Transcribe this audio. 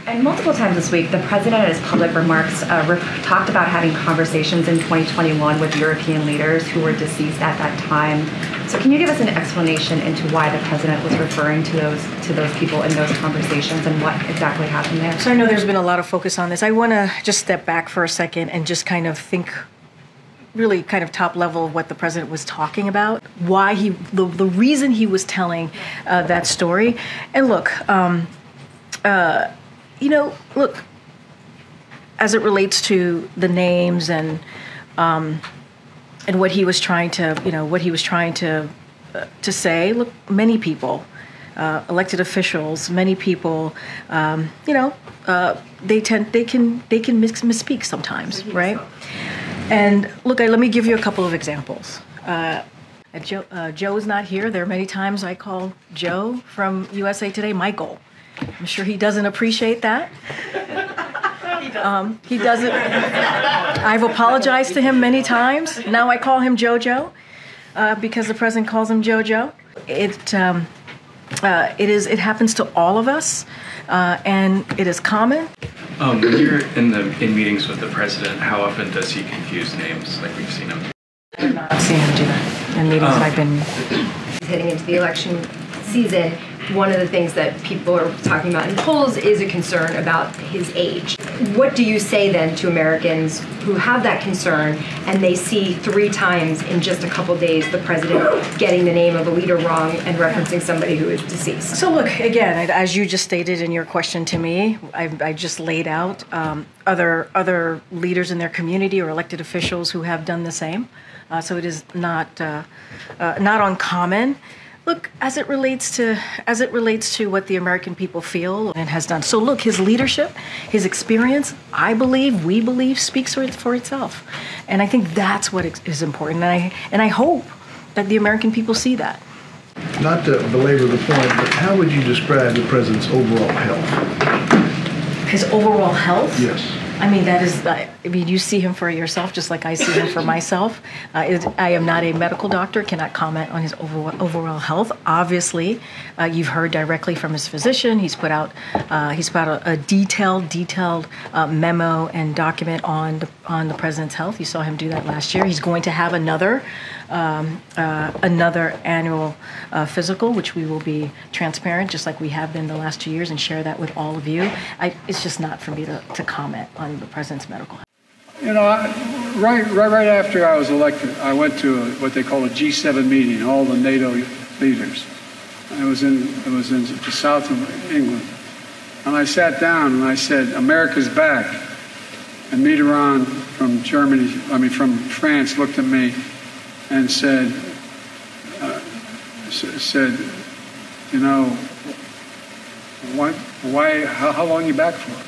And multiple times this week, the president in his public remarks talked about having conversations in 2021 with European leaders who were deceased at that time. So can you give us an explanation into why the president was referring to those people in those conversations and what exactly happened there? So I know there's been a lot of focus on this. I want to just step back for a second and just kind of think really kind of top level of what the president was talking about, why the reason he was telling that story. And look, look, as it relates to the names and what he was trying to, say, look, many people, elected officials, many people, they can misspeak sometimes, right? And look, let me give you a couple of examples. Joe is not here. There are many times I call Joe from USA Today Michael. I'm sure he doesn't appreciate that. He doesn't. I've apologized to him many times. Now I call him JoJo because the president calls him JoJo. It happens to all of us, and it is common. When you're in meetings with the president, how often does he confuse names like we've seen him? I've not seen him do that in meetings I've been. Heading into the election season, one of the things that people are talking about in polls is a concern about his age. What do you say then to Americans who have that concern and they see 3 times in just a couple days the president getting the name of a leader wrong and referencing somebody who is deceased? So look, again, as you just stated in your question to me, I just laid out other leaders in their community or elected officials who have done the same. So it is not uncommon. Look, as it relates to what the American people feel and has done. So look, his leadership, his experience, we believe, speaks for itself. And I think that's what is important. And I hope that the American people see that. Not to belabor the point, but how would you describe the president's overall health? His overall health? Yes. I mean, you see him for yourself, just like I see him for myself. I am not a medical doctor, cannot comment on his overall health. Obviously, you've heard directly from his physician. He's put out a detailed memo and document on the president's health. You saw him do that last year. He's going to have another annual physical, which we will be transparent, just like we have been the last 2 years, and share that with all of you. It's just not for me to comment on the president's medical health. You know, right after I was elected, I went to what they call a G7 meeting, all the NATO leaders. It was in the south of England. And I sat down and I said, America's back. And Mitterrand from France looked at me and said, you know, how long are you back for?